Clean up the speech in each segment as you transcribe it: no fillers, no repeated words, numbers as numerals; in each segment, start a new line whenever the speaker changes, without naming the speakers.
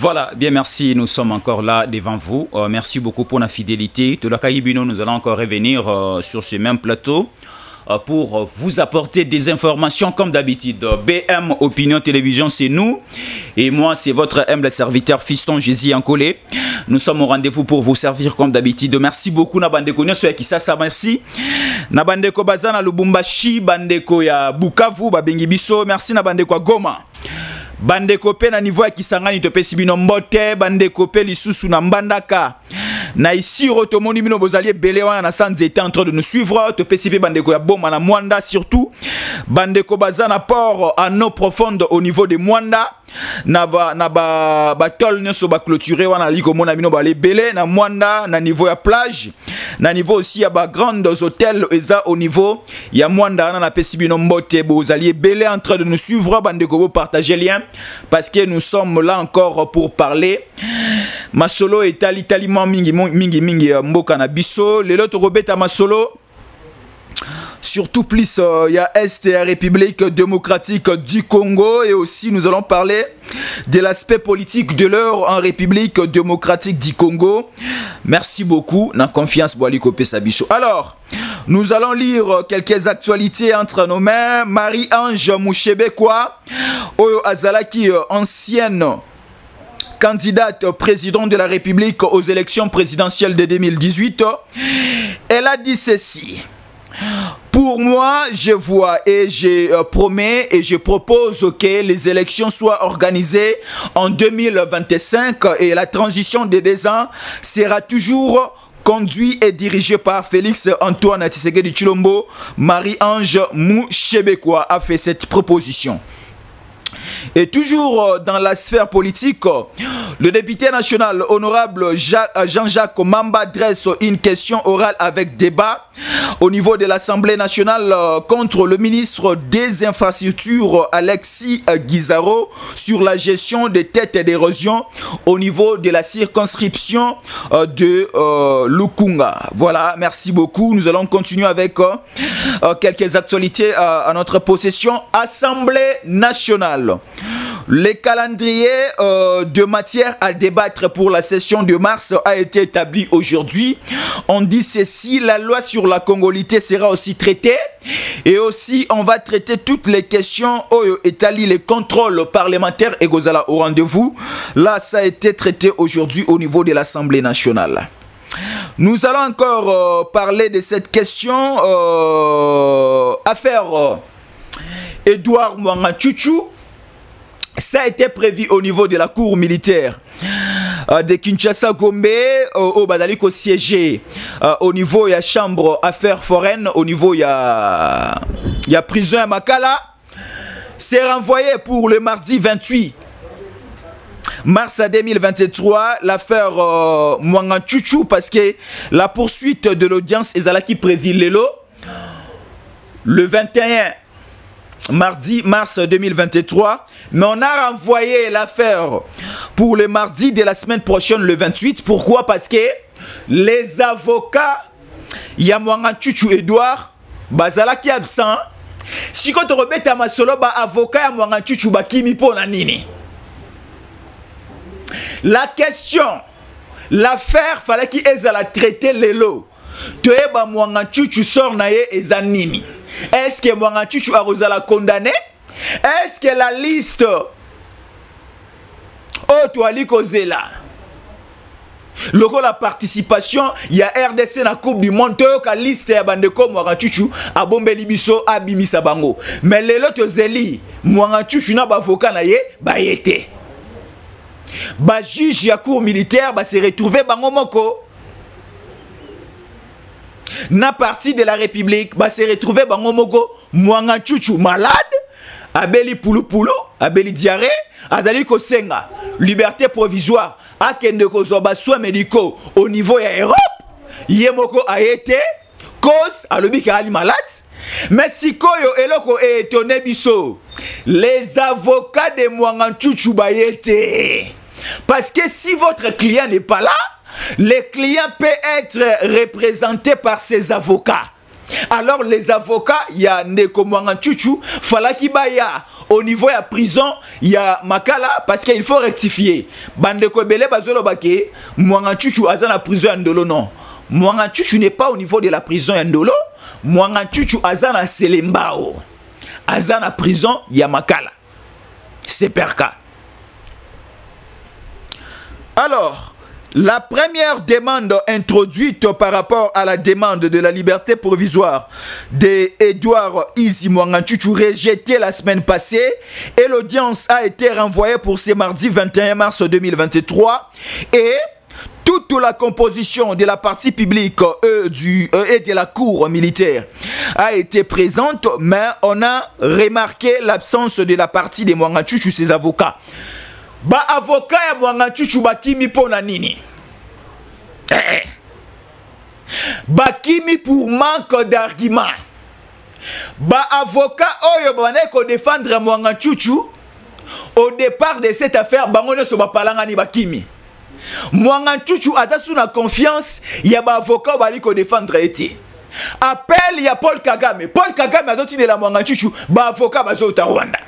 Voilà, bien merci, nous sommes encore là devant vous. Merci beaucoup pour la fidélité. De la Kaibino, nous allons encore revenir sur ce même plateau pour vous apporter des informations comme d'habitude. BM Opinion Télévision, c'est nous. Et moi, c'est votre humble serviteur Fiston Jésus Ancolé. Nous sommes au rendez-vous pour vous servir comme d'habitude. Merci beaucoup, Nabandeko Nyoso Kisasa, merci. Nabandeko Bazana Lubumbashi, Bandeko ya Bukavu, Babengi Biso, merci Nabandeko Goma. Bandeko pe na niveau ya Kisangani to pesi bino mbote, bandeko pe lisusu na Mbandaka. Na ici rotomoni bino bozali belé wana na sanze était en train de nous suivre, to pesi pe bandeko ya Boma na Mwanda surtout. Bandeko bazana port à eau profonde au niveau de Mwanda. Na ba tol nyoso ba clôturer wana liko mona bino ba le belé na Mwanda na niveau ya plage. Na niveau aussi ya ba grands hôtels eza au niveau ya Mwanda na pesi bino mbote bozali belé en train de nous suivre, bandeko bo partager lien. Parce que nous sommes là encore pour parler. Masolo est tellement mingi mboka na biso. Les autres robeta masolo. Surtout plus il y a Est et la République démocratique du Congo. Et aussi nous allons parler de l'aspect politique de l'heure en République démocratique du Congo. Merci beaucoup. Na confiance Boaliko Pesabicho. Alors, nous allons lire quelques actualités entre nos mains. Marie-Ange Mouchebekwa, Oyo Azalaki, ancienne candidate présidente de la République aux élections présidentielles de 2018. Elle a dit ceci. Pour moi, je vois et je promets et je propose que les élections soient organisées en 2025 et la transition de 2 ans sera toujours conduit et dirigé par Félix Antoine Tshisekedi Tshilombo. Marie-Ange Mouchebekwa a fait cette proposition. Et toujours dans la sphère politique, le député national honorable Jean-Jacques Mamba dresse une question orale avec débat au niveau de l'Assemblée nationale contre le ministre des Infrastructures Alexis Guizaro sur la gestion des têtes d'érosion au niveau de la circonscription de Lukunga. Voilà, merci beaucoup. Nous allons continuer avec quelques actualités à notre possession. Assemblée nationale. Le calendrier de matière à débattre pour la session de mars a été établi aujourd'hui. On dit ceci, la loi sur la congolité sera aussi traitée. Et aussi, on va traiter toutes les questions établies, les contrôles parlementaires et Gozala au rendez-vous. Là, ça a été traité aujourd'hui au niveau de l'Assemblée nationale. Nous allons encore parler de cette question. Affaire Edouard Mwangachuchu. Ça a été prévu au niveau de la cour militaire de Kinshasa Gombe au Badaliko siégé au niveau de la chambre affaires foraines, au niveau de la prison à Makala. C'est renvoyé pour le mardi 28 mars 2023 l'affaire Mwangachuchu parce que la poursuite de l'audience est là qui prévit le 21 mardi mars 2023, mais on a renvoyé l'affaire pour le mardi de la semaine prochaine, le 28. Pourquoi? Parce que les avocats Yamwangachuchu Edouard bazala qui absent. Si quand on rebête à masolo ba avocat Yamwangachuchu ba kimi pona nini. La question, l'affaire fallait qu'il ait à la traiter lelo. Toeba Mwangachuchu sort naye ezanini. Est-ce que Mwangachuchu a osé la condamner? Est-ce que la liste Otoali Kozela la participation, il y a RDC na Coupe du Monde, la liste ya bandeko Mwangachuchu a bombeli biso abimisa bango. Mais les autres zeli Mwangachuchu na bavoka na ye ba yete. Ba juge ya cour militaire ba se retrouver bango moko. Na partie de la République, bah se retrouver bangomogo Mwangachuchu malade, abeli pulu, abeli diarrhée, azali kosenga, liberté provisoire, akende kozoba soins médicaux au niveau de l'Europe, yemoko a été cause alobi ka ali malade, mais si koyo eloko étonné biso, les avocats de Mwangachuchu ba yete, parce que si votre client n'est pas là, le client peut être représenté par ses avocats.
Alors les avocats, il y a Ndeko Mwanga Chuchu, falaki baya au niveau de la prison, il y a Makala parce qu'il faut rectifier. Bandeko Ebele bazolo bake, Mwanga Chuchu azana prison ya Ndolo non. Mwanga Chuchu n'est pas au niveau de la prison ya Ndolo, Mwanga Chuchu azana Selembao. Azana prison ya Makala. C'est perka. Alors, la première demande introduite par rapport à la demande de la liberté provisoire d'Edouard Izi Mwanga Chuchu rejetée la semaine passée et l'audience a été renvoyée pour ce mardi 21 mars 2023 et toute la composition de la partie publique et de la cour militaire a été présente, mais on a remarqué l'absence de la partie de Mwanga Chuchu, ses avocats. Ba avocat ya Mwanga Chuchu bakimi pona nini? Bakimi pour manque d'argument. Ba avocat oyo baneko défendre Mwanga Chuchu au départ de cette affaire bangono so bapalangani bakimi. Mwanga Chuchu atasu na confiance ya ba avocat baliko défendre eti. Appel ya Paul Kagame. Paul Kagame azoti de la Mwanga Chuchu ba avocat bazota Rwanda.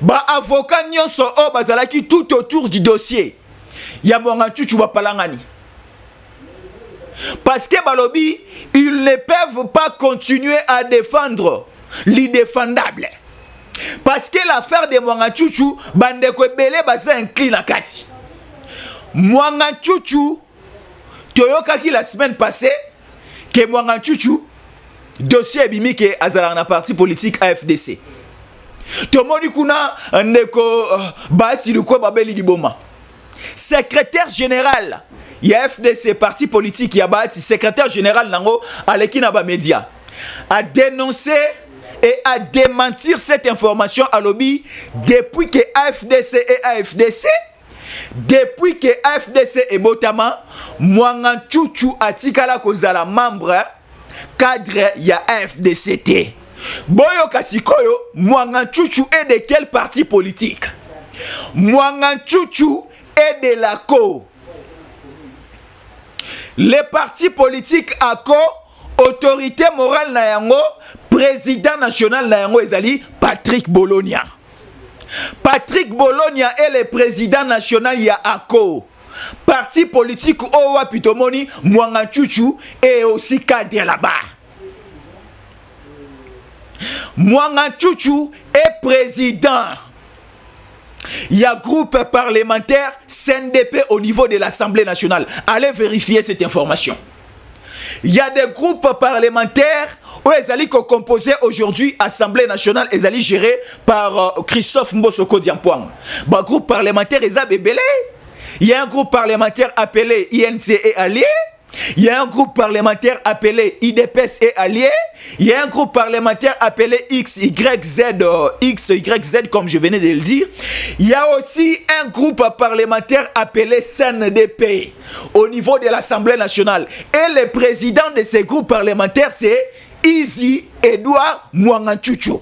Ba avocat nyonso o bazalaki tout autour du dossier ya Mwanga Chuchu bapalangani. Parce que balobi ils ne peuvent pas continuer à défendre l'indéfendable. Parce que l'affaire de Mwanga Chuchu bandeko ebele baza inclin na kati. Mwanga Chuchu toyokaki la semaine passée que Mwanga Chuchu dossier bimi ke azala na parti politique AFDC. Tomoni kuna ndeko bati lukwe babeli liboma. Secrétaire général ya FDC parti politique ya bati secrétaire général nango alekina ba média a dénoncé et à démentir cette information à lobby depuis que AFDC et AFDC depuis que AFDC et Botama Mwanga Chuchu atikala kozala membre cadre ya AFDCT. Boyo kasikoyo Mwanga Chuchu est de quel parti politique? Mwanga Chuchu est de la CO. Les partis politiques ACO, autorité morale na yango, président national na yango ezali Patrick Bologna. Patrick Bologna est le président national ya ACO. Parti politique Owa Pitomoni, Mwanga Chuchu est aussi cadre là-bas. Mwanga Chuchu est président. Il y a groupe parlementaire CNDP au niveau de l'Assemblée nationale. Allez vérifier cette information. Il y a des groupes parlementaires où ils allaient composer aujourd'hui Assemblée nationale, ils allaient gérer par Christophe Mbosoko Diampoang. Bah, groupe parlementaire, ils ont bébélé. Il y a un groupe parlementaire appelé INC et Alliés. Il y a un groupe parlementaire appelé IDPS et Alliés. Il y a un groupe parlementaire appelé XYZ comme je venais de le dire. Il y a aussi un groupe parlementaire appelé CNDP au niveau de l'Assemblée nationale. Et le président de ce groupe parlementaire, c'est Izi Edouard Mwanga Chuchu.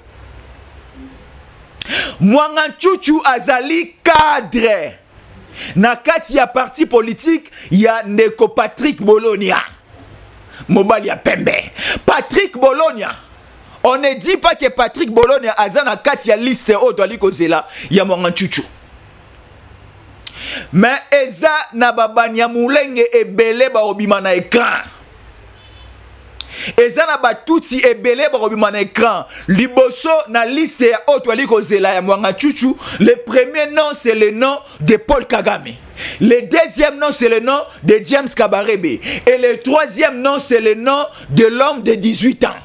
Mwanga Chuchu azali cadre. Na kati ya parti politique, il y a Ndeko Patrick Bologna. Mobali ya pembe. Patrick Bologna. On ne dit pas que Patrick Bologna a na kati ya liste o do aliko zela ya Mwanga Chuchu. Mais eza na babanya mulenge ebele ba obima na écran. Ezana batuti ebele barobima na écran. Liboso na liste ya oto aliko zela ya Mwanga Chuchu. Le premier nom c'est le nom de Paul Kagame. Le deuxième nom c'est le nom de James Kabarebe. Et le troisième nom c'est le nom de l'homme de 18 ans.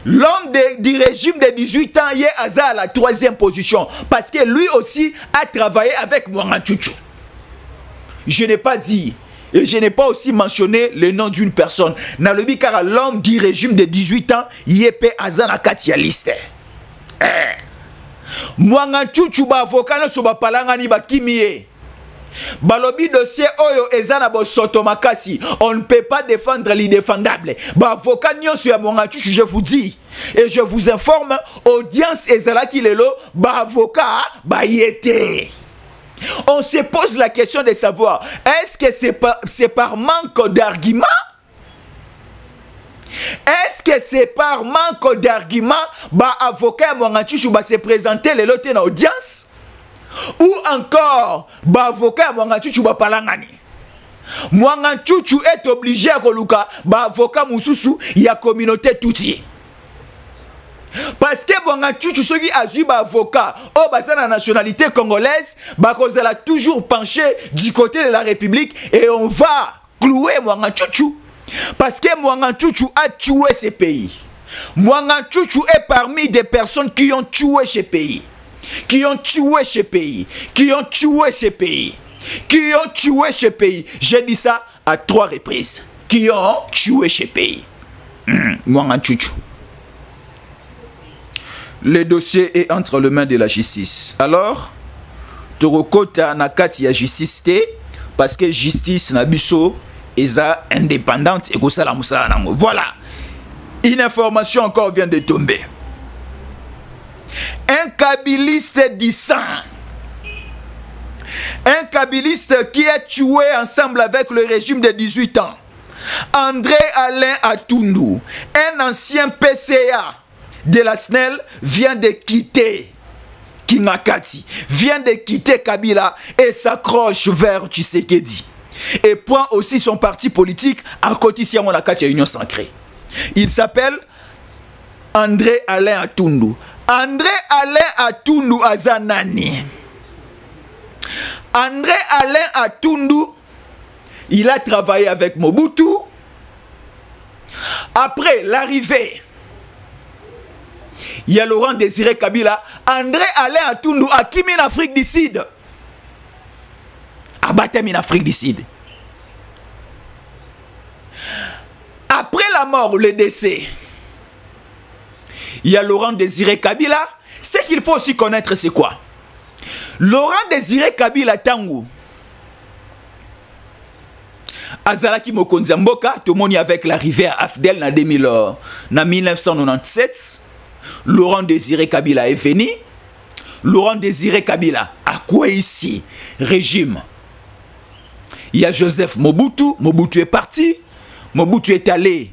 L'homme du régime de 18 ans est à la troisième position. Parce que lui aussi a travaillé avec Mwanga Chuchu. Je n'ai pas dit. Et je n'ai pas aussi mentionné le nom d'une personne. Nalobi car l'homme du régime de 18 ans, Yepe Azana Katia Liste. Mwanga Chuchu ba avocat no so ba palangani ba kimie. Balobi dossier oyo ezana bo soto makasi. On ne peut pas défendre l'indéfendable. Ba avocat nyonso ya Mwanga Chuchu, je vous dis et je vous informe, audience ezala ki lelo ba avocat ba yete. On se pose la question de savoir, est-ce que c'est par manque d'arguments? Est-ce que c'est par manque d'argument ba avocat Mwanga Chuchu ba se présenter les lotés dans audience ou encore ba avocat Mwanga Chuchu ba palangani? Mwanga Chuchu est obligé à koluka ba avocat mususu ya communauté touti. Parce que Mwanga Chuchu soki azu ba avocat au bassin la nationalité congolaise ba kozala toujours penché du côté de la République et on va clouer Mwanga Chuchu. Parce que Mwanga Chuchu a tué ce pays. Mwanga Chuchu est parmi des personnes qui ont tué ce pays. Qui ont tué ce pays. Qui ont tué ce pays. Qui ont tué ce pays. J'ai dit ça à 3 reprises. Qui ont tué ce pays. Mwanga Chuchu. Le dossier est entre les mains de la justice. Alors, Torokota Nakati ya justice te, parce que justice na biso eza indépendante et kosala musala nango. Voilà. Une information encore vient de tomber. Un kabiliste dit sang. Un kabiliste qui est tué ensemble avec le régime de 18 ans. André Alain Atundu, un ancien PCA de la SNEL, vient de quitter Kingakati, vient de quitter Kabila et s'accroche vers Tshisekedi. Et prend aussi son parti politique à côté de Monakati à Union Sacrée. Il s'appelle André Alain Atundu. André Alain Atundu Azanani. André Alain Atundu, il a travaillé avec Mobutu. Après l'arrivée, il y a Laurent Désiré Kabila. André Alain Atundu a quitté l'Afrique du Sud. A battu en Afrique du Sud. Après la mort, le décès, il y a Laurent Désiré Kabila. Ce qu'il faut aussi connaître, c'est quoi? Laurent Désiré Kabila Tangu Azalaki Mokonzi Mboka, tout le monde avec l'arrivée à Afdel en 1997. Laurent Désiré Kabila est venu. Laurent Désiré Kabila a quoi ici? Régime. Il y a Joseph Mobutu. Mobutu est parti. Mobutu est allé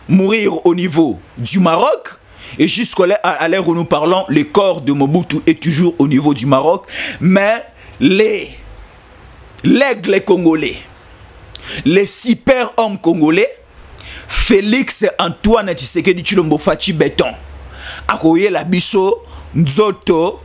mourir au niveau du Maroc. Et jusqu'à l'heure où nous parlons, le corps de Mobutu est toujours au niveau du Maroc. Mais l'aigle congolais, les super hommes congolais, Félix Antoine Tshisekedi Tshilombo Fachi Béton, akoye la biso nzoto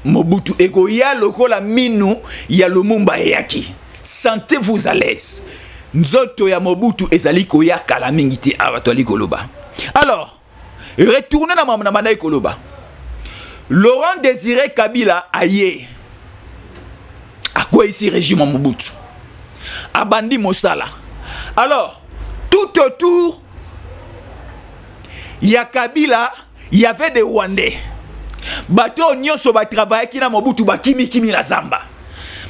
Mobutu egoya lokola minu ya Lumumba eyaki. Sentez-vous à l'aise. Nzoto ya Mobutu ezali koya kala mingiti abatoli koloba. Alors, retournez dans Mamana Koloba. Laurent Désiré Kabila aye. À quoi ici régime Mobutu? Abandi Mosala. Alors, tout autour, il y a Kabila, il y avait des Rwandais. Bato nyonso ba travailler ki na Mobutu ba kimi la zamba.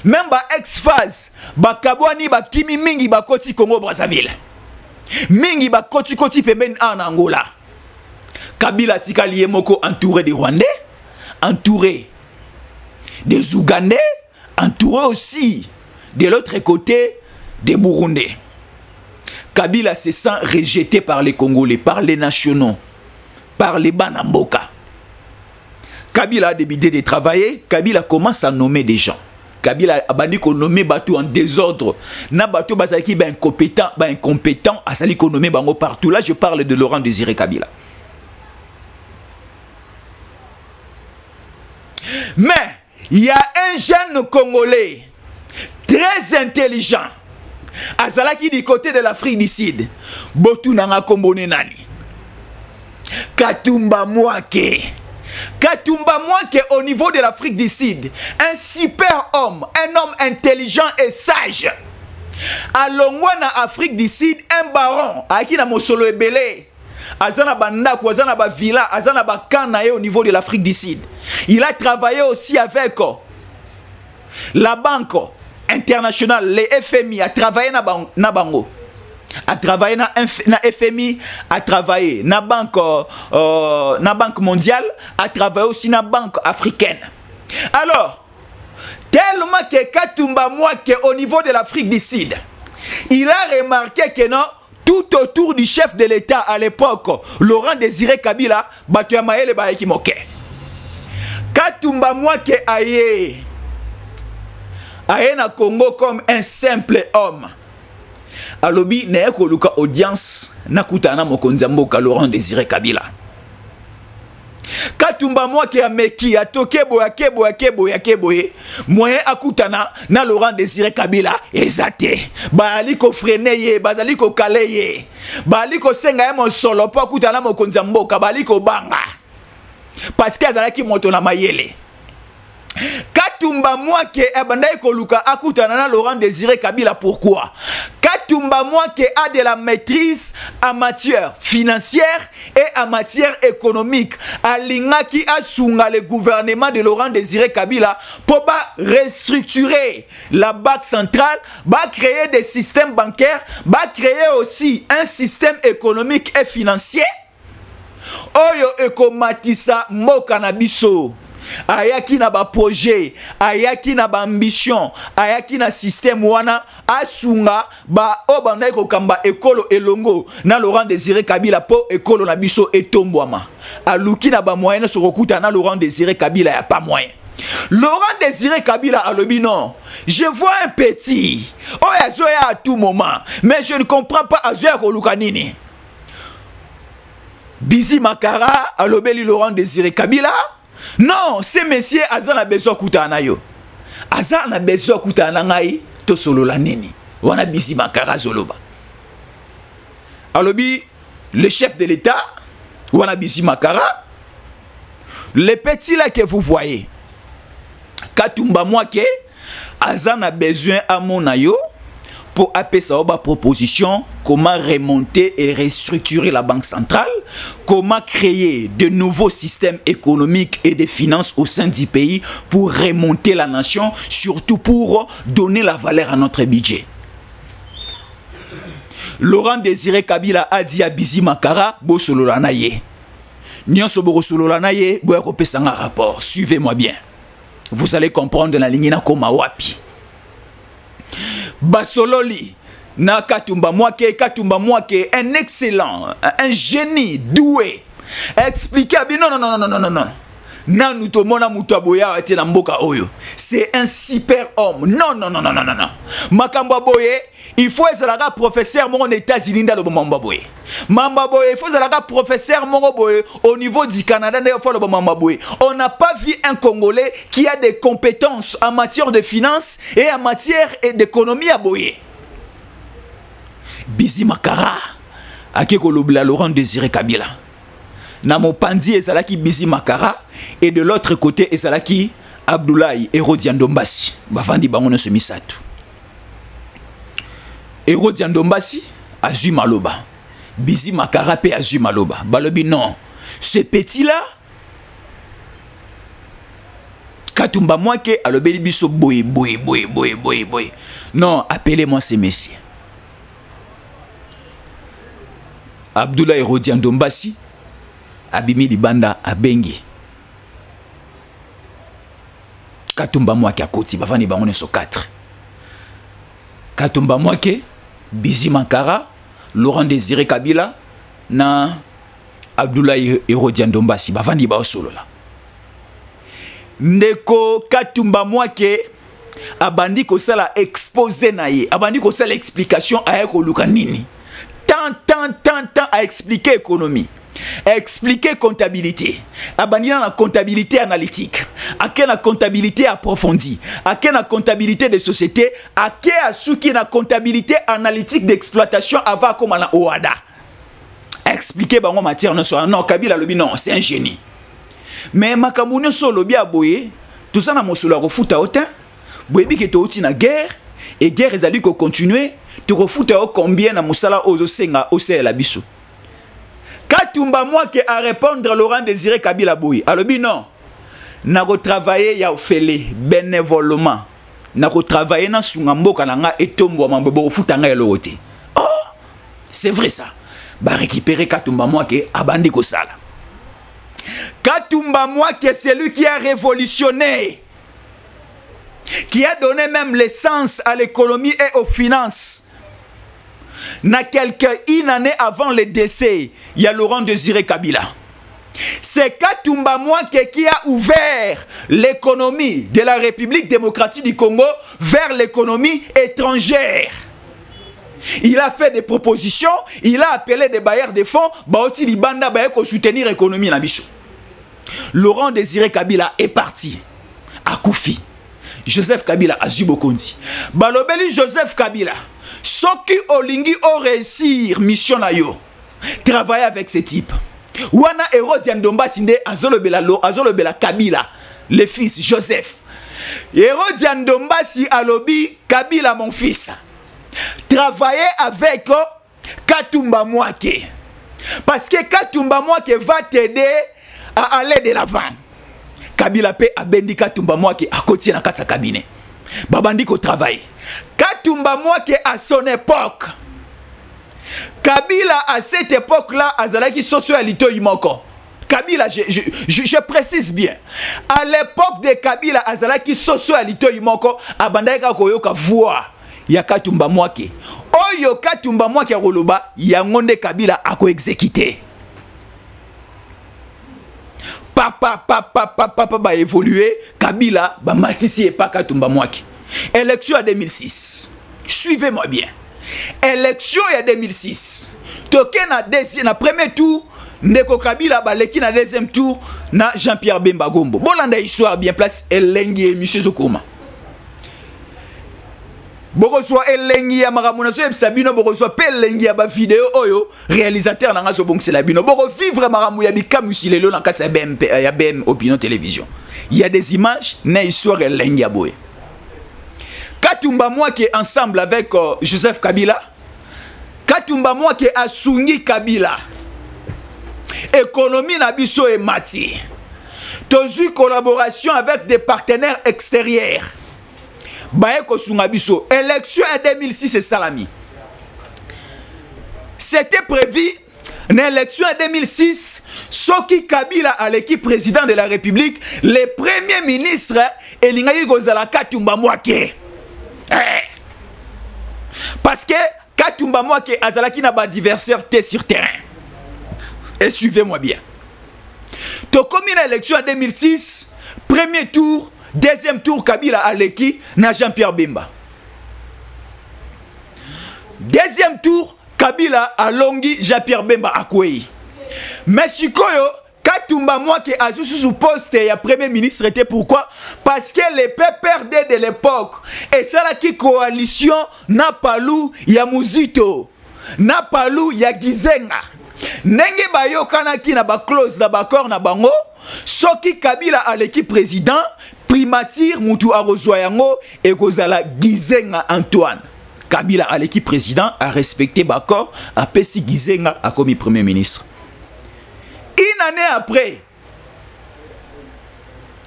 Même ba ex-phase, ba kabwani ba kimi mingi ba koti Congo Brazzaville. Mingi ba koti pembeni en Angola. Kabila tikali moko entouré des Rwandais, entouré des Ougandais, entouré aussi de l'autre côté des Burundais. Kabila se sent rejeté par les Congolais, par les nationaux, par les Banamboka. Kabila a décidé de travailler. Kabila commence à nommer des gens. Kabila a bandi ko nommer Batou en désordre. Na Batou bazaki ba incompétent, a sali ko nommer bango partout. Là je parle de Laurent Désiré Kabila. Mais il y a un jeune Congolais très intelligent. Azalaki du côté de l'Afrique du Sud. Botu nanga kombone nani. Katumba Mwake. Katumba Mwake au niveau de l'Afrique du Sud. Un super homme. Un homme intelligent et sage. À Longwana, Afrique du Sud, un baron. Aki na Mosolo Ebele. Azana Bandaku, Azana Bavila, Azana Bakanaye au niveau de l'Afrique du Sud. Il a travaillé aussi avec la banque internationale, les FMI, a travaillé na Bango. A travaillé na FMI, a travaillé na banque mondiale, a travaillé aussi na banque africaine. Alors, tellement que Katumba Mwake au niveau de l'Afrique du Sud, il a remarqué que non, tout autour du chef de l'État à l'époque, Laurent Désiré Kabila, bato ya mayele ba yeki moke. Katumba Mwake aye na Congo comme un simple homme. Alobi na ekoluka audience na kutana mokonzi mboka Laurent Désiré Kabila. Katumba Mwake ameki atokebo yakebo moyen akutana na Laurent Désiré Kabila ezate bali ko freiner ye bazali ko kale ye bali ko senga ye mosolo po akutana mokonzi mboka bali ko banga parce que azalaki moto na mayele. Katumba Mwake ebandai koluka akutana na Laurent Désiré Kabila. Pourquoi? Katumba Mwake a de la maîtrise en matière financière et en matière économique. Alingaki asunga le gouvernement de Laurent Désiré Kabila pour restructurer la banque centrale, créer des systèmes bancaires, créer aussi un système économique et financier. Oyo ekomatisa mboka na biso. Ayaki na ba projet, ayaki na ba ambition, ayaki na système wana asunga ba obanda ko kamba ekolo elongo na Laurent Désiré Kabila po ekolo na biso etombwama. Aluki na ba moyen so kokuta na Laurent Désiré Kabila ya pas moyen. Laurent Désiré Kabila alobi non. Je vois un petit. Oh azoya à tout moment, mais je ne comprends pas azoya ko luka nini. Bizi Makara alobeli Laurent Désiré Kabila. Non, ce monsieur Azan a besoin kutana yo. Azan a besoin kutana ngai to solo la nini. Wana Bizi Makara zoloba. Alobi le chef de l'État, wana Bizi Makara. Les petits là que vous voyez. Katumba Mwake Azan a besoin à mon ayo pour appeler sa proposition, comment remonter et restructurer la banque centrale, comment créer de nouveaux systèmes économiques et de finances au sein du pays pour remonter la nation, surtout pour donner la valeur à notre budget. Laurent Désiré Kabila a dit à Bizi Makara, bo sololana ye. Nyonso bo sololana ye, bo yakopesa un rapport. Suivez-moi bien. Vous allez comprendre la ligne na koma wapi. Basololi na Katumba Mwake, un excellent, un génie doué. Expliquez bien non. Nanu to mona mutu aboya ete na mboka oyo. C'est un super homme. Non. Makambo boye, il faut ezalaka professeur mon États-Unis dans le Mamba boye. Mamba boye, il faut ezalaka professeur mon boye au niveau du Canada dans le Mamba boye. On n'a pas vu un Congolais qui a des compétences en matière de finance et en matière d'économie à boye. Bizi Makara akeko lobla Laurent Désiré Kabila. Namo Pandi ezalaki Bizi Makara et de l'autre côté ezalaki Abdoulaye Hérodian Dombasi. Bafandi bango no semisatu. Hérodian Dombasi azui maloba. Bizi Makara pe azui maloba. Balobi non. Ce petit là Katumba Mwake alobeli biso boy. Non, appelez-moi ces messieurs. Abdoulaye Hérodian Dombasi abimi libanda abengi Katumba Mwake akoti bafani bango neso 4. Katumba Mwake, Bizi Makara, Laurent Désiré Kabila na Abdoulaye Hérodian Dombasi bafani ba solola. Ndeko Katumba Mwake abandi ko sala exposé na ye, abandi ko sala explication a ko luka nini. Tant à expliquer économie, à expliquer comptabilité, à bannir la comptabilité analytique, à la comptabilité approfondie, à la comptabilité des sociétés, à la comptabilité analytique d'exploitation avant comme la OADA. Expliquer en matière non Kabila lobi non, c'est un génie. Mais makamboune so lobi aboye, tout ça na mosolo refuta autant, boyebi ke to uti na guerre et guerre ezali ko continuer. Tu refutes combien na musala ozo senga ose la biso. Katumba Mwake a répondre Laurent Désiré Kabila boy. Alobi non. Na ko travailler ya ofele bénévolement. Na ko travailler na sunga mboka na nga etombo mambo refuta nga elote. Oh, c'est vrai ça. Ba récupérer Katumba Mwake abandi ko sala. Katumba Mwake c'est lui qui a révolutionné, qui a donné même l'essence à l'économie et aux finances. na une année avant le décès, il y a Laurent Désiré Kabila. C'est Katumba Mwanke qui a ouvert l'économie de la République démocratique du Congo vers l'économie étrangère. Il a fait des propositions, il a appelé des bailleurs de fonds, baoti libanda baye ko soutenir l'économie na biso. Laurent Désiré Kabila est parti à Koufi. Joseph Kabila a Zubokondi. Balobeli Joseph Kabila, soki olingi o réussir mission na yo, travailler avec ce type. Wana Hérodian Dombasi nde azolobela Kabila, le fils Joseph. Hérodian Dombasi alobi Kabila mon fils. Travailler avec Katumba Mwanke. Parce que Katumba Mwanke va t'aider à aller de l'avant. Kabila pe abendi Katumba Mwanke à côté na katsa cabinet. Babandi ko travail. Katumba Mwanke à son époque. Kabila à cette époque-là, azalaki socio-alito imoko. Kabila, je précise bien. À l'époque de Kabila, azalaki socio-alito imoko, abandaka koyoka voix ya Katumba Mwanke. Oyo Katumba Mwanke roloba, yangonde Kabila ako exécuté. Papa ba évolué, Kabila ba matisi et pas Katumba Mwanke. Élection à 2006. Suivez-moi bien. Élection en 2006. Toké na premier tour, Ndeko Kabila baleki na deuxième tour na Jean-Pierre Bemba Gombo. Bolanda histoire bien place elengi et monsieur Zokoma. Boko soit elengi ya makamuna so ebsabino boko soit pe elengi ya ba vidéo oyo réalisateur na ngaso bonk c'est la bino. Boko vivre maramu ya bikamusilelo na katsa BMP ya BM Opinion Télévision. Il y a des images na histoire elengi ya boye. Katumba Mwanke ensemble avec Joseph Kabila. Katumba Mwanke a sungi Kabila. Économie na biso et mati. Tozu collaboration avec des partenaires extérieurs. Baye ko sunga biso. Élection en 2006 et salami. C'était prévu dans l'élection en 2006. Soki Kabila à l'équipe président de la République, le premier ministre Elingayi Kozala Katumba Mwanke. Parce que Katumba Mwanke azalaki na ba diversité sur terrain. Et suivez-moi bien. To commis l'élection en 2006, premier tour, deuxième tour Kabila aleki na Jean-Pierre Bemba. Deuxième tour Kabila alongi Jean-Pierre Bemba akwei. Mais sikoyo Katumba Mwanke a sous poste ya premier ministre était pourquoi? Parce que les PPRD de l'époque et ça la qui coalition na palou ya Muzito na palou ya Gizenga nenge bayo kanaki na ba clause na ba accord na bango soki Kabila à l'équipe président primature mutu arozwa yango et kozala Gizenga Antoine. Kabila à l'équipe président a respecté ba accord a pesi Gizenga a commis premier ministre. Une année après,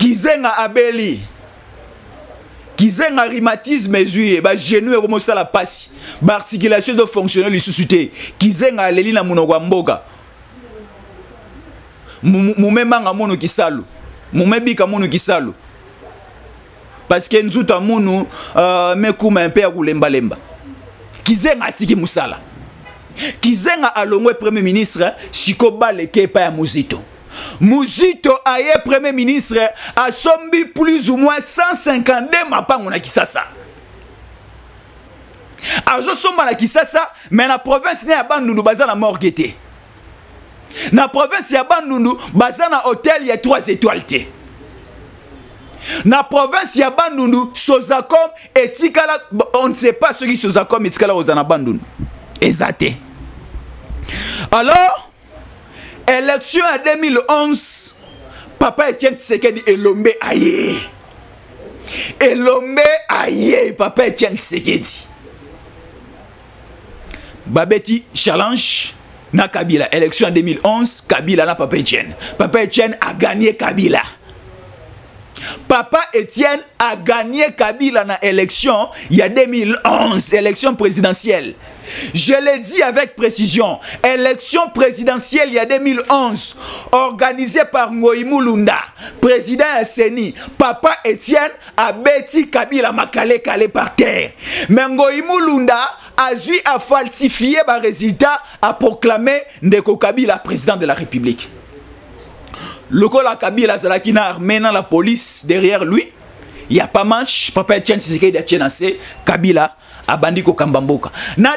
Gizenga abeli, Gizenga rhumatisme ezui, ba genou et ça la passe, ba articulation de fonctionnel les sous-suté, Gizenga aleli na munoko mboga. Mumemanga mono kisalu, mumebika mono kisalu. Parce que nzuta mono mekuma un peu ya kulemba lemba. Gizenga atiki musala. Gizenga alongwe premier ministre siko baleke pa ya Muzito. Muzito aye premier ministre a sombi plus ou moins 152 mapango na Kisasa. Azo somba na Kisasa mais na province ne ya Bandundu baza na morguete. Na province ya Bandundu baza na hôtel ya 3 étoiles te. Na province ya Bandundu Sozacom etikala on ne sait pas ce qui Sozacom etikala ozana Bandundu. Exacté. Alors, élection en 2011, Papa Etienne Tshisekedi Elombe aye. Elombe aye, Papa Etienne Tshisekedi. Babeti challenge na Kabila. Élection en 2011, Kabila na Papa Etienne. Papa Etienne a gagné Kabila. Papa Etienne a gagné Kabila na élection il y a 2011, élection présidentielle. Je l'ai dit avec précision, élection présidentielle il y a 2011, organisée par Ngoï Mulunda, président Seni. Papa Etienne a bêti Kabila Makale Kale par terre. Mais Ngoï Mulunda Azui a falsifié le résultat, a proclamé Ndeko Kabila président de la République. Le Kola Kabila Zalaki na armé dans la police derrière lui. Il n'y a pas manche, papa Etienne Tshisekedi a tienassé Kabila a bandiko Kambamboka. Na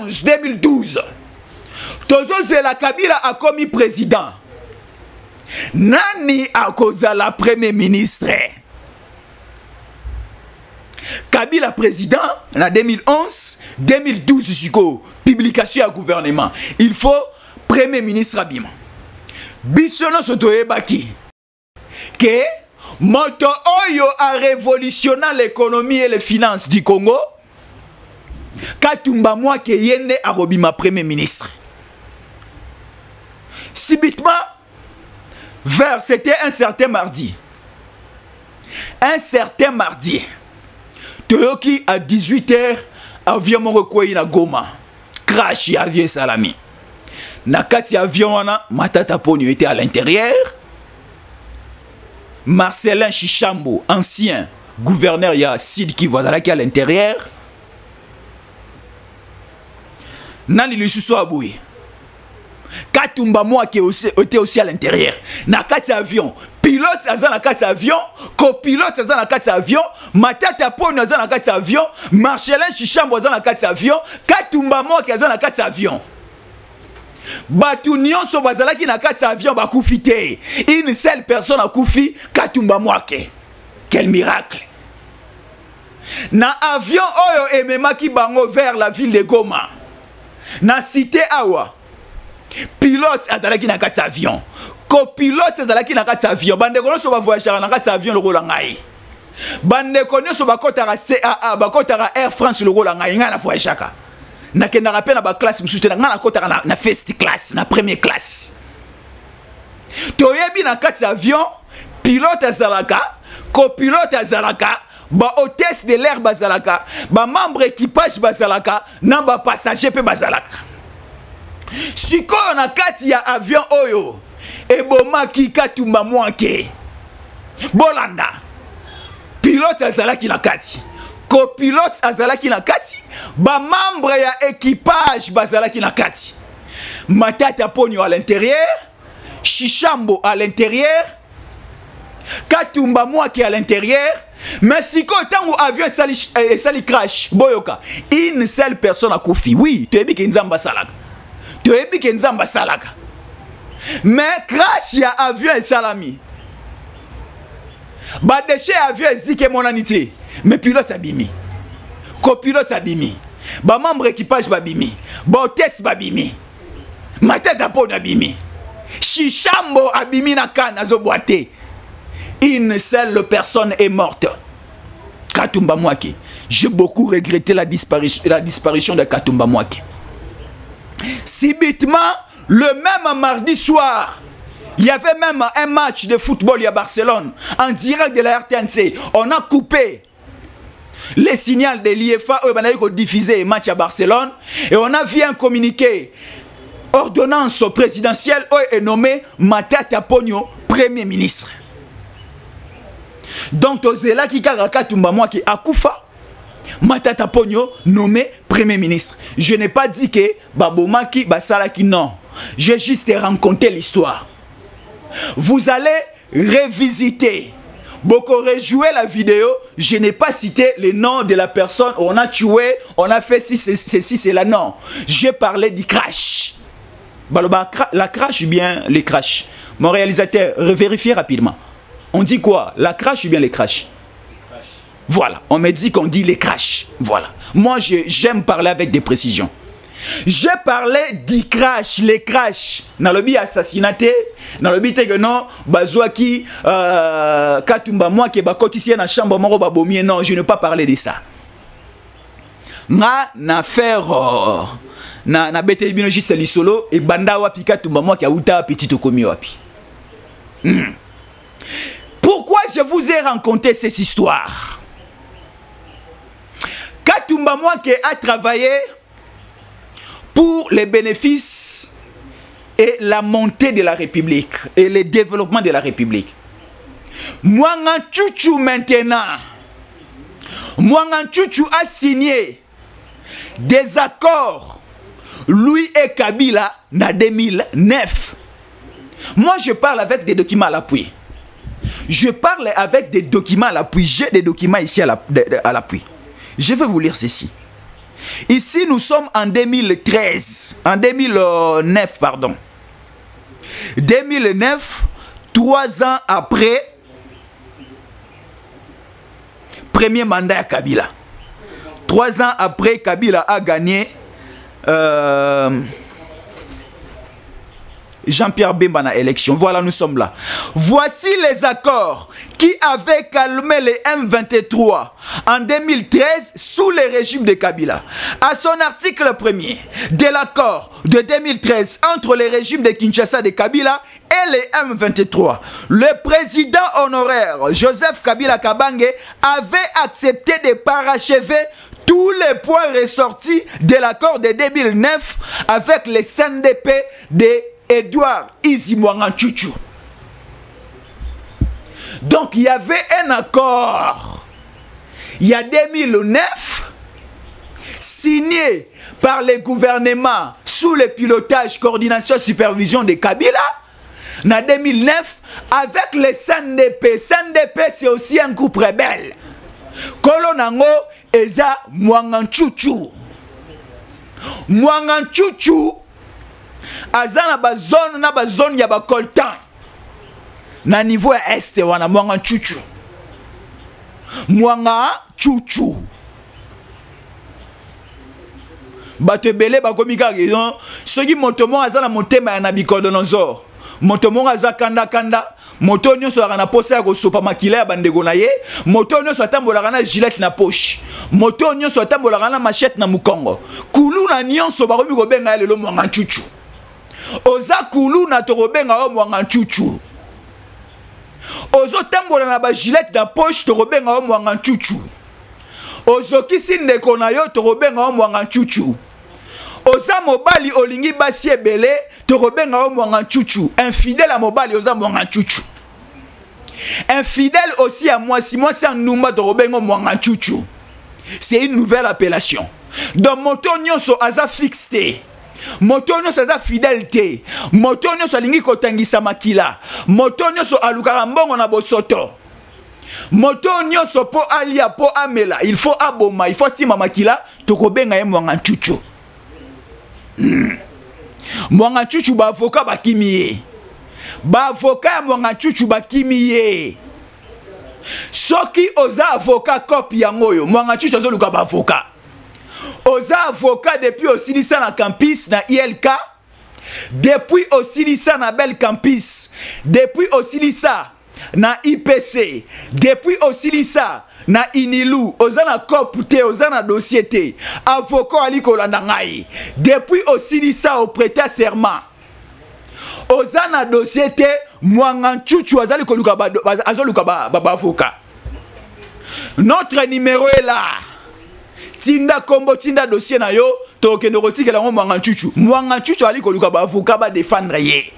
2011-2012, Tozo Zela Kabila a commis président. Nani a causé la premier ministre? Kabila président en 2011-2012 jusqu'au publication à gouvernement. Il faut premier ministre Abima. Bissono Sotoyebaki que Moto Oyo a révolutionné l'économie et les finances du Congo. Katumba moi que yende a robima premier ministre. Subitement, c'était un certain mardi. Toyoki à 18h, avion Morokwei na Goma. Crash avion Salami. Nakati avion wana, Matata Ponyo était à l'intérieur. Marcelin Chichambo, ancien gouverneur ya Sid Kivu qui à l'intérieur. Nani Lisuso Aboui. Katumba moi qui était aussi à l'intérieur. Nakati avion. Pilote aza na kati avion, copilote aza na kati avion, Matata Ponyo aza na kati avion, Marcelin Chichambo aza na kati avion, Katumba Moki aza na kati avion. Batu nyonso bazalaki na kati avion bakufi te. Une seule personne a kufi, Katumba Moki. Quel miracle. Na avion oyo ememaki bango vers la ville de Goma. Na cité Awa. Pilote azalaki na kati avion. Copilote ezalaki na kati avion. Bande kono so ba voyager na kati avion lokola ngai. Bande kono so ba kotara CAA, ba kotara Air France lokola ngai nga na voyager. Na kenda rappel na ba classe mususu na nga na kotara na first class, na première classe. Toyebi na kati avion, pilote azalaka, copilote azalaka, ba hôtesse de l'air bazalaka, ba membre équipage bazalaka, na ba passager pe bazalaka. Siko na kati ya avion oyo ebomaki Katumba Moki. Bolanda. Pilote azalaki na kati. Copilote azalaki na kati. Ba membre ya équipage bazalaki na kati. Matata Ponyo à l'intérieur. Chichambo à l'intérieur. Katumba Moki à l'intérieur. Mais si quand avion sali crash, boyoka, une seule personne a koufi. Oui, tu es bien Nzamba Salaka. Tu es bien Nzamba Salaka. Mais crash ya avion et salami. Ba déchet avion et zike mon anité. Mais pilote abimi. Copilote abimi. Ba membre équipage babimi. Ba hôtesse babimi. Matata Ponyo abimi. Chichambo abimi na kan azo boité. Une seule personne est morte. Katumba Moki. J'ai beaucoup regretté la disparition de Katumba Moki. Subitement, le même mardi soir, il y avait même un match de football à Barcelone, en direct de la RTNC. On a coupé les signaux de l'IFA, on a diffusé le match à Barcelone, et on a vu un communiqué, ordonnance présidentielle, est nommé Matata Ponyo, Premier ministre. Donc, c'est là qui a Katumba Moki akufa, Matata Ponyo nommé Premier ministre. Je n'ai pas dit que Babomaki Basalaki non. J'ai juste raconté l'histoire. Vous allez révisiter. Beaucoup rejouer la vidéo. Je n'ai pas cité le nom de la personne. On a tué, on a fait ceci, c'est là. Non. J'ai parlé du crash. La crash ou bien les crash. Mon réalisateur, vérifiez rapidement. On dit quoi? La crash ou bien les crash? Voilà. On me dit qu'on dit les crash. Voilà. Moi, j'aime parler avec des précisions. J'ai parlé du crash, les crash. Dans le but assassinaté, dans le but que non, Bazouaki, Katumba Moki, Bakotisi na chambre moro babomie. Non, je ne vais pas parler de ça. Na affaire na bete bino juste lisolo et banda wapi Katumba Moki a uta petit okomi wapi. Pourquoi je vous ai raconté cette histoire? Katumba Moki a travaillé pour les bénéfices et la montée de la République et le développement de la République. Mwanga Tchouchou maintenant, Mwanga Tchouchou a signé Désaccord, lui et Kabila, en 2009. Moi, je parle avec des documents à l'appui. Je parle avec des documents à l'appui. J'ai des documents ici à l'appui. Je vais vous lire ceci. Ici, nous sommes en 2013. En 2009, pardon. 2009, 3 ans après premier mandat à Kabila. 3 ans après, Kabila a gagné Jean-Pierre Bemba na élection. Voilà, nous sommes là. Voici les accords qui avaient calmé les M23 en 2013 sous le régime de Kabila. À son article 1er de l'accord de 2013 entre le régime de Kinshasa de Kabila et les M23, le président honoraire Joseph Kabila Kabange avait accepté de parachever tous les points ressortis de l'accord de 2009 avec les CNDP de Edouard Izimwanga Chuchu. Donc il y avait un accord il y a 2009 signé par le gouvernement sous le pilotage, coordination, supervision de Kabila en 2009 avec les CNDP. CNDP c'est aussi un groupe rebelle. Kolonango eza Mwanga Chuchu. Mwanga Chuchu azana ba zone ya ba coltan na niveau ya est wana Mwanga Chuchu. Mwanga Chuchu. Bato ebele bakomi kaka raison soki moto mo azana motema ya Nabucodonosor. Moto mo aza kanda kanda. Moto nyonso akana posa ya kosopa makila ya bandeko na ye. Moto nyonso atambolaka na gilet na poche. Moto nyonso atambolaka na machette na mukongo. Kulu na nyonso bakomi kobenga ya lelo Mwanga Chuchu. Oza kulu na tokobenga o Mwanga Chuchu. Ozo tambola na ba gilet na poche tokobenga o Mwanga Chuchu. Ozo kisi ndeko na yo tokobenga o Mwanga Chuchu. Oza mobali olingi basi ebele tokobenga o Mwanga Chuchu. Infidèle à mobali oza Mwanga Chuchu. Infidèle aussi à moi si en Nouma tokobenga o Mwanga Chuchu. C'est une nouvelle appellation. Donc moto nyonso aza fixé. Moto nyonso aza fidélité. Moto nyonso alingi kotangisa makila. Moto nyonso alukaka mbongo na bosoto. Moto nyonso po alia po amela. Il faut aboma, il faut sima makila. Tokobenga ye Mwanga Chuchu. Mwanga Chuchu ba avocat ba kimie. Ba avocat Mwanga Chuchu ba kimie. Soki oza avocat copie yangoyo. Mwanga Chuchu azo luka ba avocat. Oza avocat depuis osilisa na campus na ILK. Depuis osilisa na Bel Campus. Depuis osilisa na IPC. Depuis osilisa na Inilu, ozana kopute, ozana dossier te. Avocat ali kolanda ngai. Depuis osilisa au prêter serment. Ozana dossier te, Mwanga Chuchu azali koluka ba avocat. Notre numéro est là. Tinda kombo tinda dossier na yo, to kendo kotika la Mwanga Chuchu. Mwanga Chuchu ali koluka ba avocat ba défendre ye.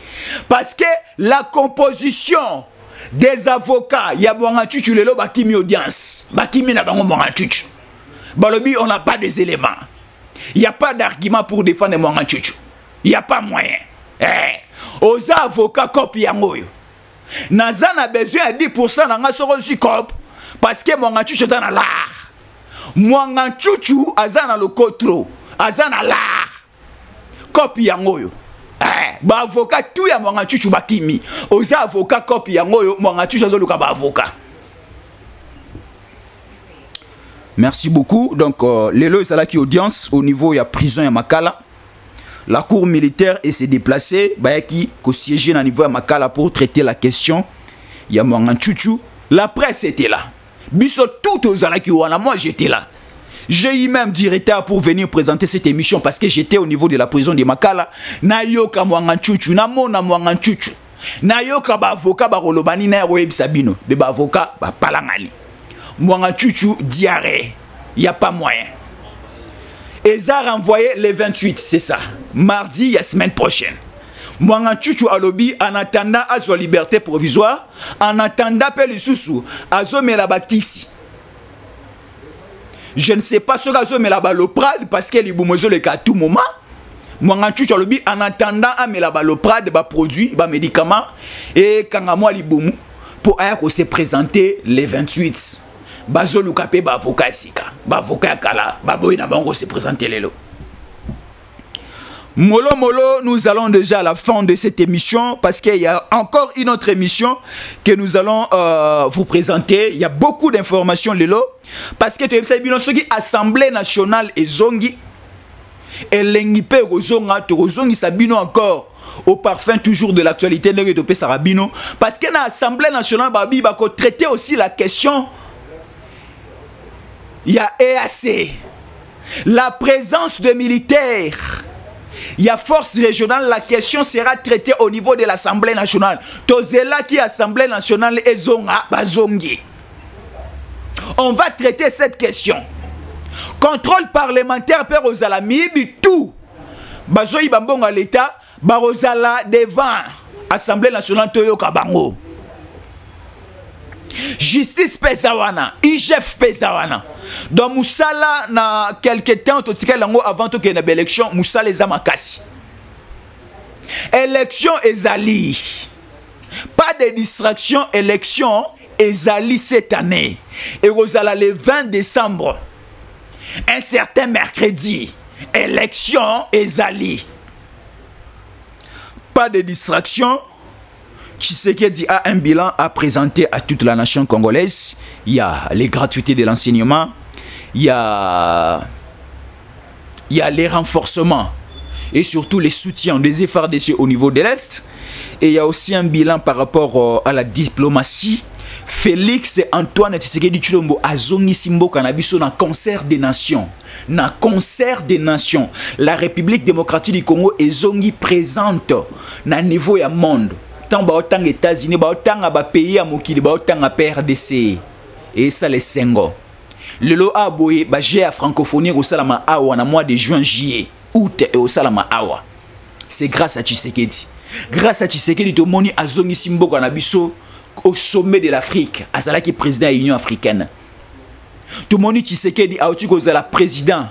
Parce que la composition des avocats, il y a Mwanga Chuchu lelo bakimi audience. Bakimi na bango Mwanga Chuchu. Balobi, on n'a pas des éléments. Il n'y a pas d'argument pour défendre Mwanga Chuchu. Il n'y a pas moyen. Oza avocat copie yangoyo. Naza na besoin de 10% na nga soro si cop parce que Mwanga Chuchu est dans l'art. Mwanga Chuchu azana le cotro. Azana l'art. Copie yangoyo. Ba avocat tout ya Mwanga Chuchu bakimi. Oza avocat copie yangoyo Mwanga Chuchu azoluka ba avocat.
Merci beaucoup. Donc, Lelo est là qui audience au niveau de la prison à Makala. La cour militaire s'est déplacée. Qui siégé au niveau de Makala pour traiter la question. Il y a Mwanga Chuchu. La presse était là. Biso tout aux ala qui wana. Moi j'étais là. J'ai eu même du retard pour venir présenter cette émission parce que j'étais au niveau de la prison de Makala. Nayoka Mwanga Chuchu. Namona Mwanga Chuchu. Nayoka ba avocat ba rolobani na web sabino. De ba avocat ba palangani. Mwanga Chuchu diarrhée. Il n'y a pas moyen. Eza renvoyé le 28, c'est ça. Mardi, la semaine prochaine. Mwanga Chuchu alobi en attendant à sa liberté provisoire, en attendant Pelisusu, à Zomela Bakisi.
Je ne sais pas ce que mais là-bas le Prade parce que les boumozo le cas à tout moment. Moi, en attendant à me la le Prade, produit, médicaments et quand moi les boumou pour se présenter les 28. Bazo Lukape, avocat Sika, avocat Kala, baboy na bango se présenter les lots. Molo Molo, nous allons déjà à la fin de cette émission parce qu'il y a encore une autre émission que nous allons vous présenter. Il y a beaucoup d'informations, Lelo. Parce que tu sais bien, Assemblée nationale et Zongi, et l'engipe Rozonga, tu Rozongi Sabino encore au parfum toujours de l'actualité de Sarabino. Parce que l'Assemblée nationale, Babi, va traiter aussi la question. Il y a EAC, la présence de militaires. Il y a force régionale, la question sera traitée au niveau de l'Assemblée nationale. Tozela qui Assemblée nationale et Zonga Bazongi. On va traiter cette question. Contrôle parlementaire per Ozalami, tout. Bazoyi Bambonga l'État, Barozala devant Assemblée nationale Toyo Kabango. Justice Pesawana, IGF Pesawana. Donc Moussala na quelque temps avant que na élection Moussala Zamakasi. Élection ezali. Pas de distraction, élection ezali cette année. Et Rosala le 20 décembre. Un certain mercredi, élection ezali. Pas de distraction. Tshisekedi a un bilan à présenter à toute la nation congolaise. Il y a les gratuités de l'enseignement, il y a les renforcements et surtout les soutiens des FARDC au niveau de l'Est. Et il y a aussi un bilan par rapport à la diplomatie. Félix Antoine Tshisekedi Tshilombo azongi simbo kanabiso na concert des nations. Na concert des nations. La République démocratique du Congo ezongi présente na niveau ya monde. Tant baotang États-Unis, baotang à pays à Mokili, baotang à PRDC. Et ça les sengo. Le lo a boye, j'ai à francophonie au Salama Awa, en mois de juin, juillet, août et au Salama Awa. C'est grâce à Tshisekedi. Grâce à Tshisekedi, tout le monde a zongi simbo kanabiso au sommet de l'Afrique, à cela qui est président de l'Union africaine. Tout le monde Tshisekedi a outil la président.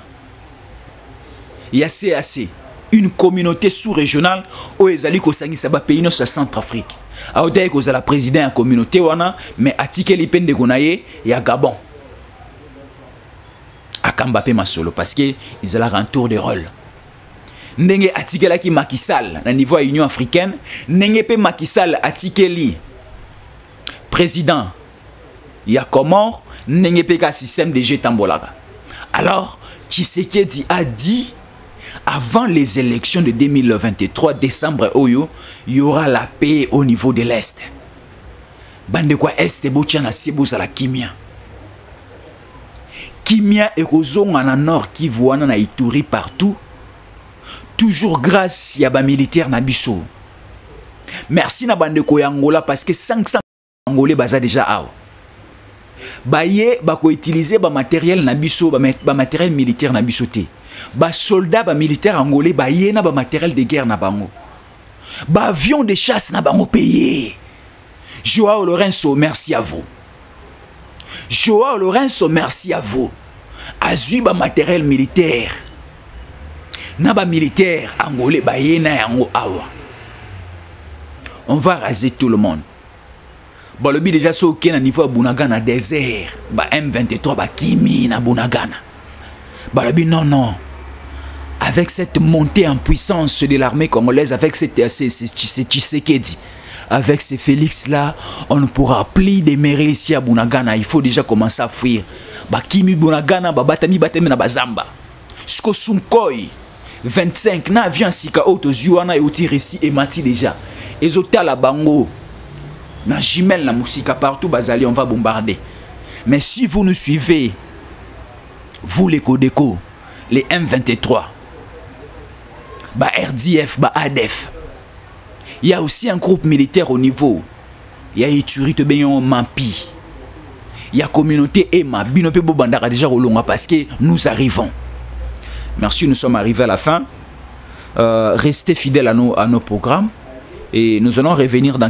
Il y a CAC. Une communauté sous-régionale où ils allaient au pays de Centrafrique. Aoudaï que la président de communauté wana mais atike lipen de Gonaye et à Gabon. À Kambapé Masolo parce que ils allaient en tour de rôle. Ndenge atike la ki Macky Sall na niveau Union africaine, ndenge pe Macky Sall atike li président. Il y a Comore, ndenge pe ka système de jeu tambolaka. Alors Tshisekedi a dit avant les élections de 2023 décembre, il y aura la paix au niveau de l'Est. Bandekwa Est, Botiana Sebouza la Kimia. Kimia et Rozonga na Nord, Kivuana na Ituri partout. Toujours grâce à ba militaire na biso. Merci na bandeko ya Angola parce que 500 Angolais baza déjà awa. Baye bako utiliser ba matériel na biso, ba matériel militaire na biso te. Ba soldats ba militaires angolais ba yena ba matériel de guerre na bango. Ba avion de chasse na bango payé. Joao Lorenzo, merci à vous. Joao Lorenzo, merci à vous. Azui ba matériel militaire. Na ba militaire angolais ba yena yango awa. On va raser tout le monde. Bon, le but déjà c'est ok na niveau Bunagana désert. Ba M23 ba kimi na Bunagana. Bah le but non. Avec cette montée en puissance de l'armée congolaise, avec cette Tshisekedi, avec ces Félix là, on ne pourra plus demeurer ici à Bunagana. Il faut déjà commencer à fuir. Bah kimi Bunagana, bah batami na bazamba. Jusqu'au Sunkoi 25 na avion sika auto Zuana et outil ici et mati déjà. Ezota la bango. Na jimel la musika partout bazali on va bombarder. Mais si vous nous suivez, vous les Codeco, les M23, bah RDF, bah ADF. Il y a aussi un groupe militaire au niveau. Il y a Ituri, Tebeyon, Mampi. Il y a communauté Emma, Binope Bobandara déjà au long parce que nous arrivons. Merci, nous sommes arrivés à la fin. Restez fidèles à nos programmes.
Et nous allons revenir dans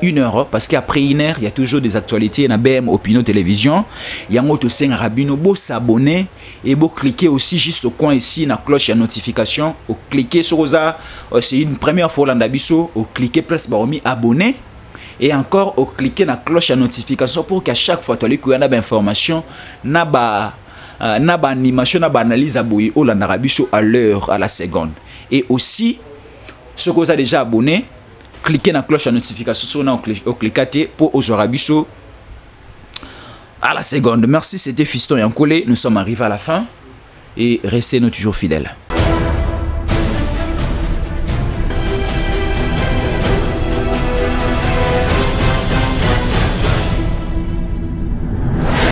une heure, parce qu'après une heure, il y a toujours des actualités. Na BM Opinion Télévision. Il y a un autre 5 rabino, beau s'abonner et beau cliquer aussi juste au coin ici, la cloche de notification. Ou cliquer sur ça, c'est une première fois là d'abisso, ou cliquer plus baromi abonner. Et encore, ou cliquer la cloche de notification pour qu'à chaque fois, tu as une information, na animation, na analyse à bouillir au landarabicho à l'heure, à la seconde. Et aussi, ceux qui sont déjà abonnés, cliquez dans la cloche de notification sur cliquez pour aux Arabiso à la seconde. Merci, c'était Fiston Yankolé. Nous sommes arrivés à la fin et restez-nous toujours fidèles.